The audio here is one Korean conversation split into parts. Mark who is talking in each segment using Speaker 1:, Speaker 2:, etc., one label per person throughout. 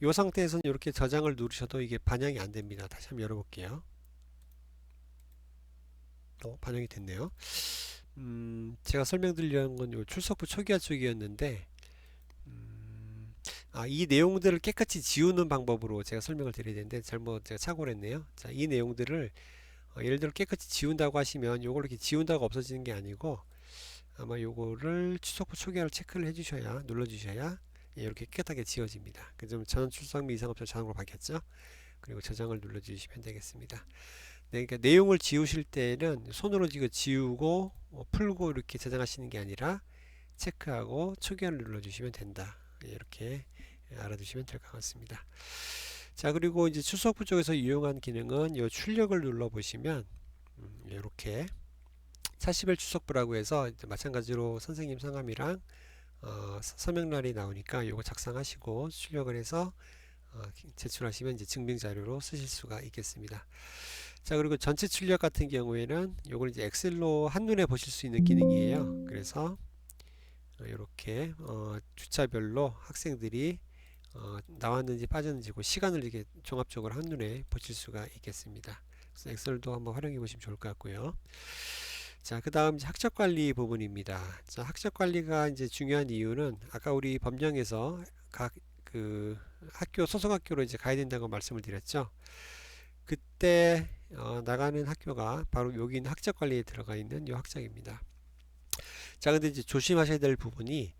Speaker 1: 이 상태에서는 이렇게 저장을 누르셔도 이게 반영이 안 됩니다. 다시 한번 열어볼게요. 반영이 됐네요. 제가 설명드리려는 건 요 출석부 초기화 쪽이었는데, 이 내용들을 깨끗이 지우는 방법으로 제가 설명을 드려야 되는데 잘못 제가 착오를 했네요. 자, 이 내용들을 예를 들어 깨끗이 지운다고 하시면 요걸 이렇게 지운다고 없어지는 게 아니고, 아마 요거를 출석부 초기화를 체크를 해주셔야, 눌러주셔야 이렇게 깨끗하게 지워집니다. 그럼 전원 출석 및 이상 없이 자동으로 바뀌었죠. 그리고 저장을 눌러주시면 되겠습니다. 네, 그러니까 내용을 지우실 때는 손으로 이거 지우고 풀고 이렇게 저장하시는 게 아니라 체크하고 초기화를 눌러주시면 된다. 이렇게 알아두시면 될 것 같습니다. 자, 그리고 이제 출석부 쪽에서 이용한 기능은 이 출력을 눌러 보시면 이렇게 40일 출석부라고 해서 마찬가지로 선생님 성함이랑 서명란이 나오니까 이거 작성하시고 출력을 해서 제출하시면 이제 증빙 자료로 쓰실 수가 있겠습니다. 자, 그리고 전체 출력 같은 경우에는 이걸 이제 엑셀로 한눈에 보실 수 있는 기능이에요. 그래서 이렇게 주차별로 학생들이 나왔는지 빠졌는지 그 시간을 이렇게 종합적으로 한눈에 보실 수가 있겠습니다. 그래서 엑셀도 한번 활용해 보시면 좋을 것 같고요. 자, 그 다음 학적 관리 부분입니다. 자, 학적 관리가 이제 중요한 이유는 아까 우리 법령에서 각 그 학교 소속 학교로 이제 가야 된다고 말씀을 드렸죠. 그때 나가는 학교가 바로 여기 있는 학적 관리에 들어가 있는 이 학적입니다. 자, 근데 이제 조심하셔야 될 부분이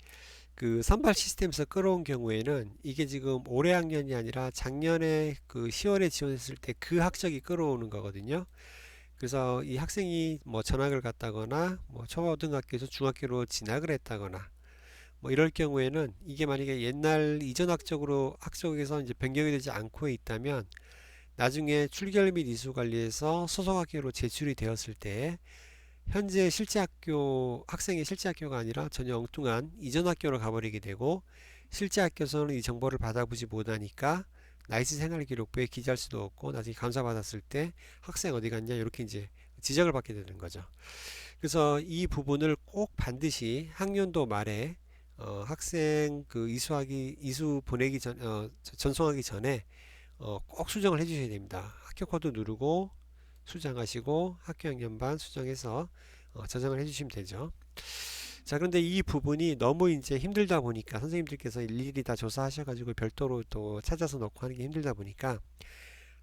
Speaker 1: 그 선발 시스템에서 끌어온 경우에는 이게 지금 올해 학년이 아니라 작년에 그 10월에 지원했을 때 그 학적이 끌어오는 거거든요. 그래서 이 학생이 뭐 전학을 갔다거나 뭐 초등학교에서 중학교로 진학을 했다거나 뭐 이럴 경우에는 이게 만약에 옛날 이전 학적에서 이제 변경이 되지 않고 있다면 나중에 출결 및 이수 관리에서 소속 학교로 제출이 되었을 때 현재 실제 학교 학생의 실제 학교가 아니라 전혀 엉뚱한 이전 학교로 가버리게 되고 실제 학교에서는 이 정보를 받아보지 못하니까 나이스 생활기록부에 기재할 수도 없고 나중에 감사받았을 때 학생 어디 갔냐 이렇게 이제 지적을 받게 되는 거죠. 그래서 이 부분을 꼭 반드시 학년도 말에 학생 그 이수 보내기 전송하기 전에 꼭 수정을 해주셔야 됩니다. 학교 코드 누르고 수정하시고 학교 학년반 수정해서 저장을 해주시면 되죠. 자, 그런데 이 부분이 너무 이제 힘들다 보니까 선생님들께서 일일이 다 조사하셔가지고 별도로 또 찾아서 넣고 하는 게 힘들다 보니까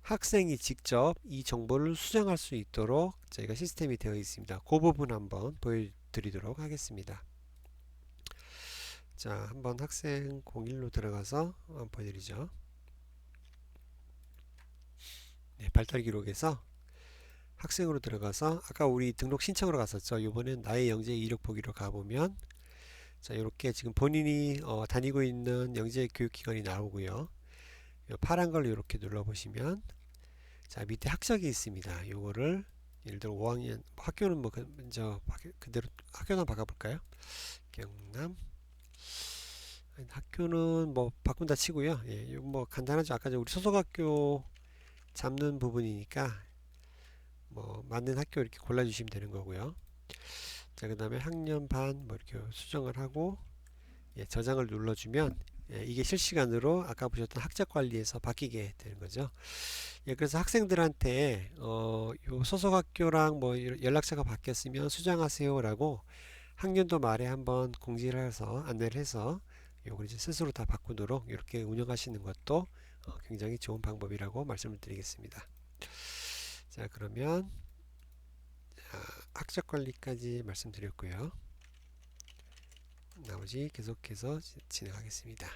Speaker 1: 학생이 직접 이 정보를 수정할 수 있도록 저희가 시스템이 되어 있습니다. 그 부분 한번 보여드리도록 하겠습니다. 자, 한번 학생 01로 들어가서 한번 보여드리죠. 네, 발달 기록에서 학생으로 들어가서 아까 우리 등록 신청으로 갔었죠. 이번엔 나의 영재 이력 보기로 가보면 자, 이렇게 지금 본인이 다니고 있는 영재 교육기관이 나오고요. 파란 걸 이렇게 눌러보시면 자, 밑에 학적이 있습니다. 요거를 예를 들어 5학년 학교는 뭐 먼저 그대로 학교는 바꿔볼까요? 경남 학교는 뭐 바꾼다 치고요. 예, 이거 뭐 간단하죠. 아까 우리 소속학교 잡는 부분이니까 뭐 맞는 학교 이렇게 골라주시면 되는 거고요. 자, 그 다음에 학년 반 뭐 이렇게 수정을 하고 저장을 눌러주면 이게 실시간으로 아까 보셨던 학적 관리에서 바뀌게 되는 거죠. 그래서 학생들한테 요 소속 학교랑 뭐 연락처가 바뀌었으면 수정하세요라고 학년도 말에 한번 공지를 해서 안내를 해서 요걸 이제 스스로 다 바꾸도록 이렇게 운영하시는 것도 굉장히 좋은 방법이라고 말씀을 드리겠습니다. 자, 그러면 학적 관리까지 말씀드렸고요. 나머지 계속해서 진행하겠습니다.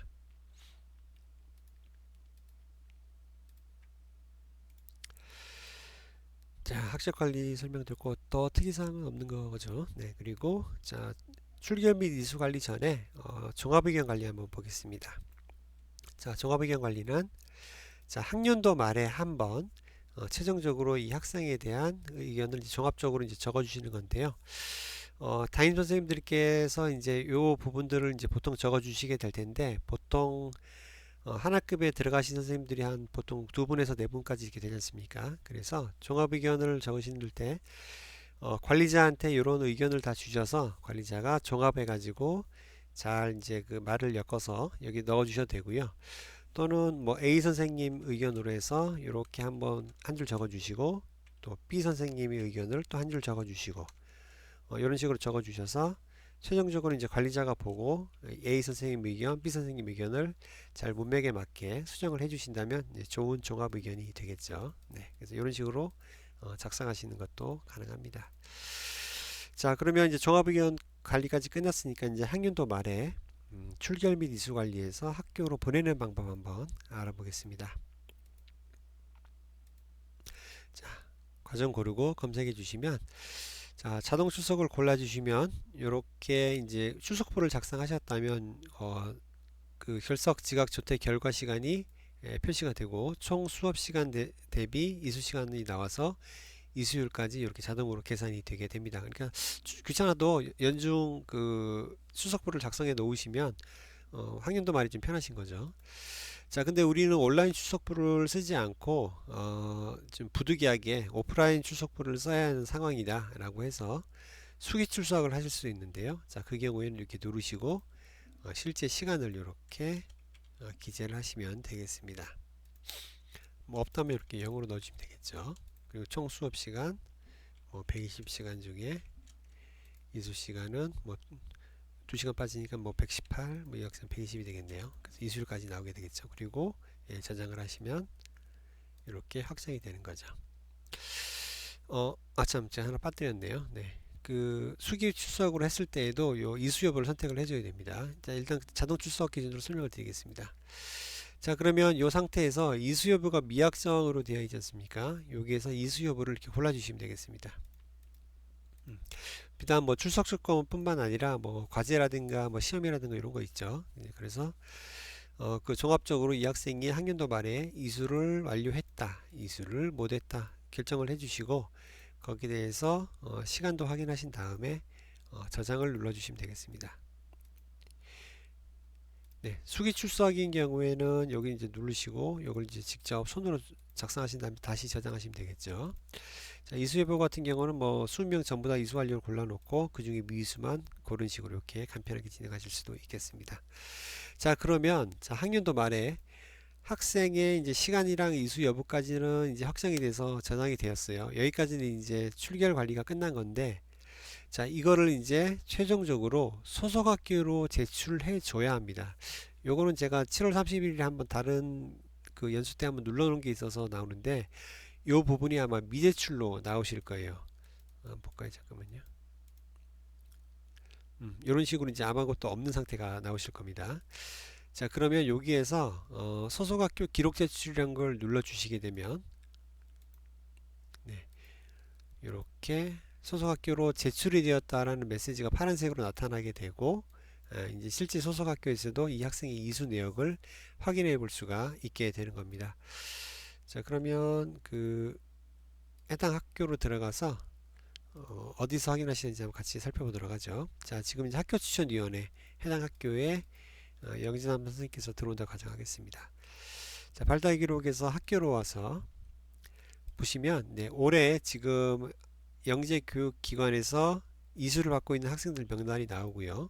Speaker 1: 자, 학적 관리 설명 듣고 또 특이사항은 없는 거죠. 네, 그리고 자, 출결 및 이수 관리 전에 종합의견 관리 한번 보겠습니다. 자, 종합의견 관리는 자, 학년도 말에 한번 최종적으로 이 학생에 대한 의견을 종합적으로 이제 적어주시는 건데요. 담임 선생님들께서 이제 요 부분들을 이제 보통 적어주시게 될 텐데 보통 한 학급에 들어가신 선생님들이 한 보통 2분에서 4분까지 이렇게 되지 않습니까? 그래서 종합의견을 적으실 때 관리자한테 이런 의견을 다 주셔서 관리자가 종합해 가지고 잘 이제 그 말을 엮어서 여기 넣어 주셔도 되고요. 또는 뭐 A 선생님 의견으로 해서 이렇게 한번 한 줄 적어 주시고, 또 B 선생님의 의견을 또 한 줄 적어 주시고, 이런 식으로 적어 주셔서 최종적으로 이제 관리자가 보고 A 선생님 의견, B 선생님 의견을 잘 문맥에 맞게 수정을 해 주신다면 좋은 종합 의견이 되겠죠. 네, 그래서 이런 식으로 작성하시는 것도 가능합니다. 자, 그러면 이제 종합 의견 관리까지 끝났으니까 이제 학년도 말에 출결 및 이수 관리에서 학교로 보내는 방법 한번 알아보겠습니다. 자, 과정 고르고 검색해 주시면, 자, 자동 출석을 골라 주시면 이렇게 이제 출석부를 작성하셨다면 그 결석 지각 조퇴 결과 시간이 표시가 되고, 총 수업 시간 대비 이수 시간이 나와서 이수율까지 이렇게 자동으로 계산이 되게 됩니다. 그러니까 귀찮아도 연중 그 출석부를 작성해 놓으시면 확인도 말이 좀 편하신 거죠. 자, 근데 우리는 온라인 출석부를 쓰지 않고 좀 부득이하게 오프라인 출석부를 써야 하는 상황이다 라고 해서 수기 출석을 하실 수 있는데요. 자, 그 경우에는 이렇게 누르시고 실제 시간을 이렇게 기재를 하시면 되겠습니다. 뭐 없다면 이렇게 0으로 넣어주시면 되겠죠. 그리고 총 수업 시간 120시간 중에 이수 시간은 뭐 2시간 빠지니까 뭐 118, 뭐 역선 120이 되겠네요. 그래서 이수율까지 나오게 되겠죠. 그리고 저장을 하시면 이렇게 확정이 되는 거죠. 참, 제가 하나 빠뜨렸네요. 네. 그 수기 출석으로 했을 때에도 요 이수 여부를 선택을 해줘야 됩니다. 자, 일단 자동 출석 기준으로 설명을 드리겠습니다. 자, 그러면 이 상태에서 이수 여부가 미확정으로 되어 있지 않습니까? 여기에서 이수 여부를 이렇게 골라주시면 되겠습니다. 비단 뭐 출석 조건뿐만 아니라 뭐 과제라든가 뭐 시험이라든가 이런 거 있죠. 그래서 그 종합적으로 이 학생이 학년도 말에 이수를 완료했다, 이수를 못했다 결정을 해주시고, 거기에 대해서 시간도 확인하신 다음에 저장을 눌러주시면 되겠습니다. 네, 수기 출석인 경우에는 여기 이제 누르시고 이걸 이제 직접 손으로 작성하신 다음에 다시 저장하시면 되겠죠. 자, 이수여부 같은 경우는 뭐 20명 전부 다 이수 완료를 골라놓고 그 중에 미이수만 그런 식으로 이렇게 간편하게 진행하실 수도 있겠습니다. 자, 그러면 자, 학년도 말에 학생의 이제 시간이랑 이수 여부까지는 이제 확정이 돼서 저장이 되었어요. 여기까지는 이제 출결 관리가 끝난 건데, 자, 이거를 이제 최종적으로 소속학교로 제출해 줘야 합니다. 요거는 제가 7월 31일에 한번 다른 그 연수 때 한번 눌러 놓은 게 있어서 나오는데, 요 부분이 아마 미제출로 나오실 거예요. 볼까요? 잠깐만요. 이런 식으로 이제 아무것도 없는 상태가 나오실 겁니다. 자, 그러면 여기에서 소속학교 기록 제출이란 걸 눌러 주시게 되면, 네, 이렇게 소속학교로 제출이 되었다라는 메시지가 파란색으로 나타나게 되고, 이제 실제 소속학교에서도 이 학생의 이수 내역을 확인해 볼 수가 있게 되는 겁니다. 자, 그러면 그 해당 학교로 들어가서 어디서 확인하시는지 한번 같이 살펴보도록 하죠. 자, 지금 이제 학교추천위원회 해당 학교에 영진환 선생님께서 들어온다고 가정하겠습니다. 자, 발달 기록에서 학교로 와서 보시면, 네, 올해 지금 영재교육기관에서 이수를 받고 있는 학생들 명단이 나오고요.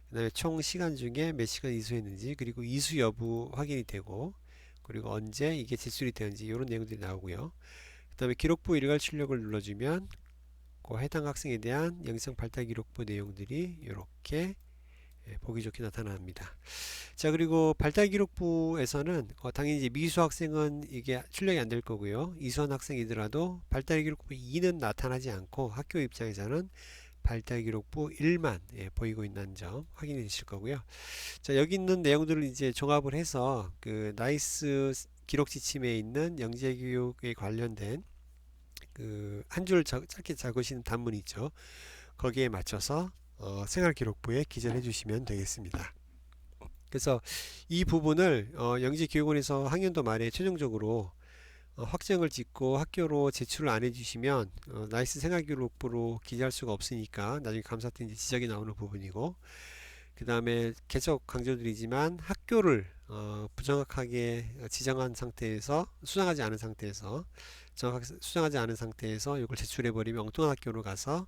Speaker 1: 그 다음에 총 시간 중에 몇 시간 이수했는지, 그리고 이수 여부 확인이 되고, 그리고 언제 이게 제출이 되었는지 이런 내용들이 나오고요. 그 다음에 기록부 일괄 출력을 눌러주면 그 해당 학생에 대한 영상 발달 기록부 내용들이 이렇게 보기 좋게 나타납니다. 자, 그리고 발달 기록부에서는 당연히 이제 미수 학생은 이게 출력이 안 될 거고요. 이수한 학생이더라도 발달 기록부 2는 나타나지 않고 학교 입장에서는 발달 기록부 1만 보이고 있는 점 확인해 주실 거고요. 자, 여기 있는 내용들을 이제 종합을 해서 그 나이스 기록 지침에 있는 영재교육에 관련된 그 한 줄 짧게 적으시는 단문이 있죠. 거기에 맞춰서 생활기록부에 기재를 해주시면 되겠습니다. 그래서 이 부분을 영재교육원에서 학년도 말에 최종적으로 확정을 짓고 학교로 제출을 안 해주시면 나이스 생활기록부로 기재할 수가 없으니까 나중에 감사 때 이제 지적이 나오는 부분이고, 그 다음에 계속 강조드리지만 학교를 부정확하게 지정한 상태에서 수정하지 않은 상태에서 정확하게 수정하지 않은 상태에서 이걸 제출해 버리면 엉뚱한 학교로 가서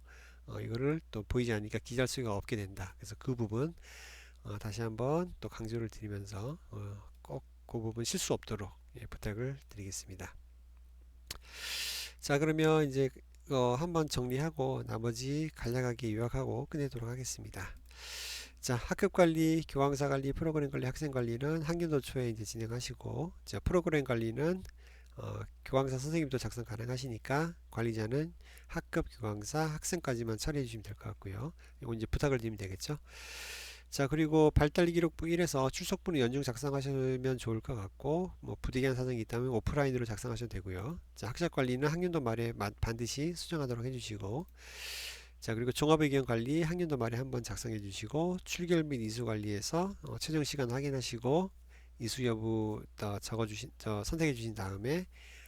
Speaker 1: 이거를 또 보이지 않으니까 기재할 수가 없게 된다. 그래서 그 부분 다시 한번 또 강조를 드리면서 꼭 그 부분 실수 없도록 부탁을 드리겠습니다. 자, 그러면 이제 한번 정리하고 나머지 간략하게 요약하고 끝내도록 하겠습니다. 자, 학급 관리, 교황사 관리, 프로그램 관리, 학생 관리는 학년도 초에 이제 진행하시고, 자, 프로그램 관리는 교황사 선생님도 작성 가능하시니까 관리자는 학급, 교황사, 학생까지만 처리해 주시면 될 것 같고요. 이거 이제 부탁을 드리면 되겠죠. 자, 그리고 발달 기록부 1에서 출석부는 연중 작성하시면 좋을 것 같고, 뭐 부득이한 사정이 있다면 오프라인으로 작성하셔도 되고요. 자, 학습 관리는 학년도 말에 반드시 수정하도록 해주시고, 자, 그리고 종합의견 관리 학년도 말에 한번 작성해 주시고, 출결 및 이수 관리에서 최종 시간 확인하시고 이수 여부 선택해 주신 다음에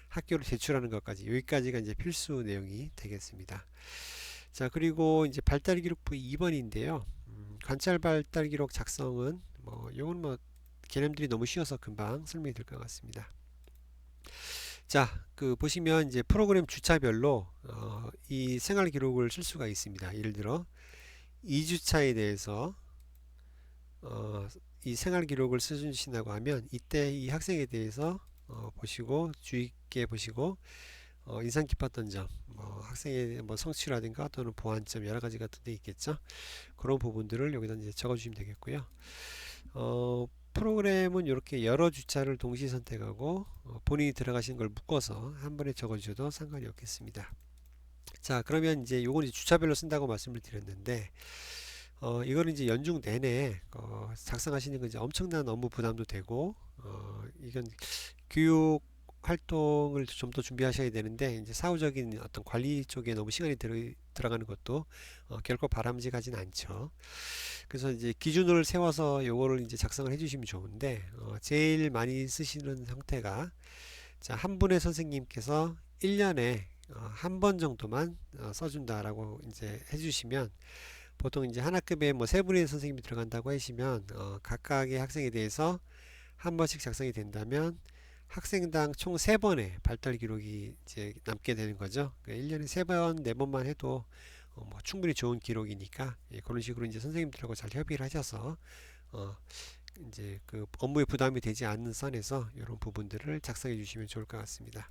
Speaker 1: 학교로 제출하는 것까지, 여기까지가 이제 필수 내용이 되겠습니다. 자, 그리고 이제 발달 기록부 2번인데요. 관찰 발달 기록 작성은 요건 개념들이 너무 쉬워서 금방 설명이 될 것 같습니다. 자, 보시면 이제 프로그램 주차별로 이 생활 기록을 쓸 수가 있습니다. 예를 들어 2주차에 대해서 이 생활 기록을 써주신다고 하면 이때 이 학생에 대해서 보시고 주의 있게 보시고 인상 깊었던 점, 학생의 성취라든가 또는 보완점 여러 가지 같은 데 있겠죠. 그런 부분들을 여기다 이제 적어주시면 되겠고요. 프로그램은 이렇게 여러 주차를 동시 선택하고 본인이 들어가신 걸 묶어서 한 번에 적어주셔도 상관이 없겠습니다. 자, 그러면 이제 요건 이제 주차별로 쓴다고 말씀을 드렸는데 이거는 이제 연중 내내 작성하시는 건 이제 엄청난 업무 부담도 되고 이건 교육 활동을 좀 더 준비하셔야 되는데 이제 사후적인 어떤 관리 쪽에 너무 시간이 들어가는 것도 결코 바람직하진 않죠. 그래서 이제 기준을 세워서 요거를 이제 작성을 해주시면 좋은데 제일 많이 쓰시는 형태가 자, 한 분의 선생님께서 1년에 한 번 정도만 써준다라고 이제 해주시면 보통 이제 한 학급에 뭐 세 분의 선생님이 들어간다고 하시면 각각의 학생에 대해서 한 번씩 작성이 된다면 학생당 총 3번의 발달 기록이 이제 남게 되는 거죠. 그러니까 1년에 3번, 4번만 해도 충분히 좋은 기록이니까 그런 식으로 이제 선생님들하고 잘 협의를 하셔서 이제 업무에 부담이 되지 않는 선에서 이런 부분들을 작성해 주시면 좋을 것 같습니다.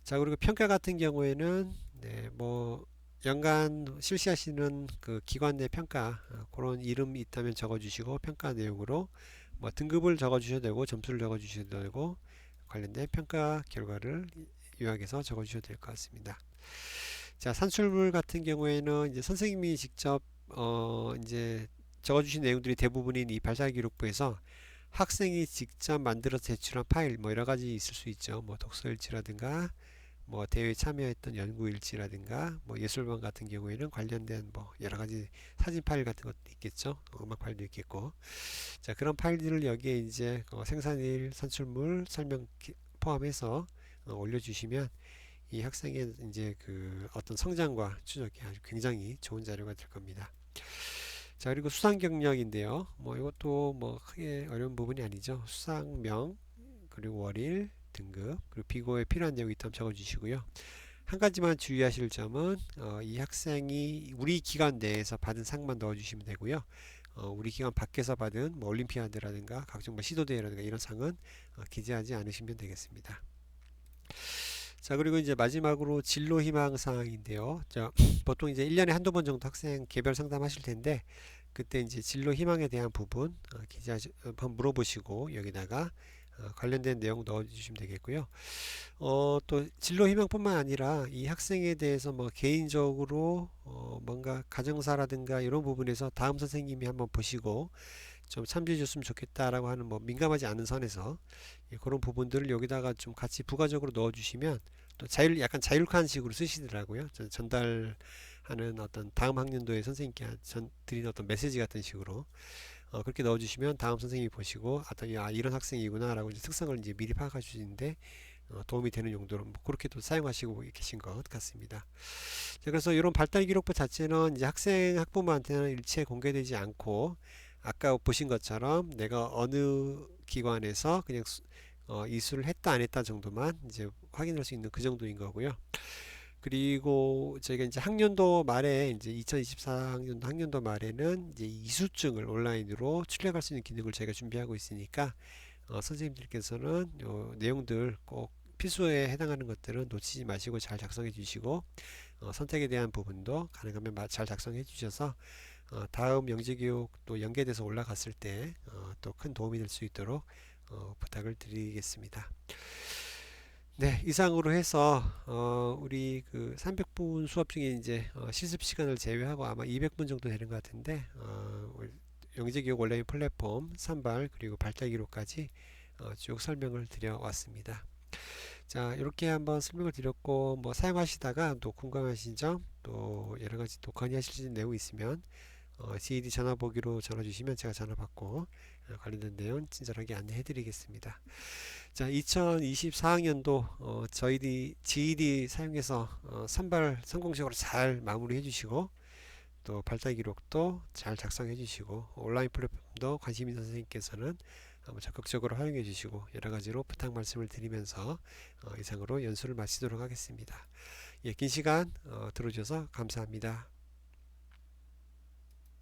Speaker 1: 자, 그리고 평가 같은 경우에는 연간 실시하시는 기관 내 평가 그런 이름이 있다면 적어주시고 평가 내용으로 등급을 적어주셔도 되고 점수를 적어주셔도 되고 관련된 평가 결과를 요약해서 적어주셔도 될 것 같습니다. 자, 산출물 같은 경우에는 이제 선생님이 직접 이제 적어주신 내용들이 대부분인 이 발달 기록부에서 학생이 직접 만들어서 제출한 파일 여러 가지 있을 수 있죠. 독서일지라든가 대회에 참여했던 연구일지라든가 예술반 같은 경우에는 관련된 여러 가지 사진 파일 같은 것도 있겠죠. 음악 파일도 있겠고. 자, 그런 파일들을 여기에 이제 생산일, 산출물, 설명 포함해서 올려주시면 이 학생의 이제 어떤 성장과 추적이 아주 굉장히 좋은 자료가 될 겁니다. 자, 그리고 수상 경력인데요. 이것도 크게 어려운 부분이 아니죠. 수상명, 그리고 월일, 등급, 그리고 비고에 필요한 내용이 있다면 적어주시고요. 한 가지만 주의하실 점은 이 학생이 우리 기관 내에서 받은 상만 넣어주시면 되고요. 우리 기관 밖에서 받은 올림피아드라든가 각종 시도대회라든가 이런 상은 기재하지 않으시면 되겠습니다. 자, 그리고 이제 마지막으로 진로 희망 사항인데요. 자, 보통 이제 1년에 한두 번 정도 학생 개별 상담하실 텐데 그때 이제 진로 희망에 대한 부분 한번 물어보시고 여기다가 관련된 내용 넣어주시면 되겠고요. 또 진로 희망뿐만 아니라 이 학생에 대해서 개인적으로 뭔가 가정사라든가 이런 부분에서 다음 선생님이 한번 보시고 좀 참조해 줬으면 좋겠다라고 하는 민감하지 않은 선에서 그런 부분들을 여기다가 좀 같이 부가적으로 넣어주시면 또 약간 자율화한 식으로 쓰시더라고요. 전달하는 어떤 다음 학년도에 선생님께 드리는 어떤 메시지 같은 식으로 그렇게 넣어주시면 다음 선생님이 보시고 이런 학생이구나 라고 이제 특성을 이제 미리 파악해 주시는데 도움이 되는 용도로 그렇게도 사용하시고 계신 것 같습니다. 자, 그래서 이런 발달 기록부 자체는 이제 학생 학부모한테는 일체 공개되지 않고 아까 보신 것처럼 내가 어느 기관에서 그냥 이수를 했다 안 했다 정도만 이제 확인할 수 있는 그 정도인 거고요. 그리고 저희가 이제 학년도 말에 이제 2024학년도 학년도 말에는 이제 이수증을 온라인으로 출력할 수 있는 기능을 저희가 준비하고 있으니까 선생님들께서는 요 내용들 꼭 필수에 해당하는 것들은 놓치지 마시고 잘 작성해 주시고 선택에 대한 부분도 가능하면 잘 작성해 주셔서 다음 영재교육 또 연계돼서 올라갔을 때 또 큰 도움이 될 수 있도록 부탁을 드리겠습니다. 네, 이상으로 해서 우리 그 300분 수업 중에 이제 실습 시간을 제외하고 아마 200분 정도 되는 것 같은데 영재교육 온라인 플랫폼 선발 그리고 발달기록까지 쭉 설명을 드려 왔습니다. 자, 이렇게 한번 설명을 드렸고 뭐 사용하시다가 또 궁금하신 점 또 여러 가지 또 건의하실 수 있는 내용 있으면 GED 전화 보기로 전화 주시면 제가 전화 받고 관련된 내용 친절하게 안내해 드리겠습니다. 자, 2024학년도 저희들이 GED 사용해서 선발 성공적으로 잘 마무리해 주시고 또 발달 기록도 잘 작성해 주시고 온라인 플랫폼도 관심 있는 선생님께서는 적극적으로 활용해 주시고 여러 가지로 부탁 말씀을 드리면서 이상으로 연수를 마치도록 하겠습니다. 예, 긴 시간 들어주셔서 감사합니다.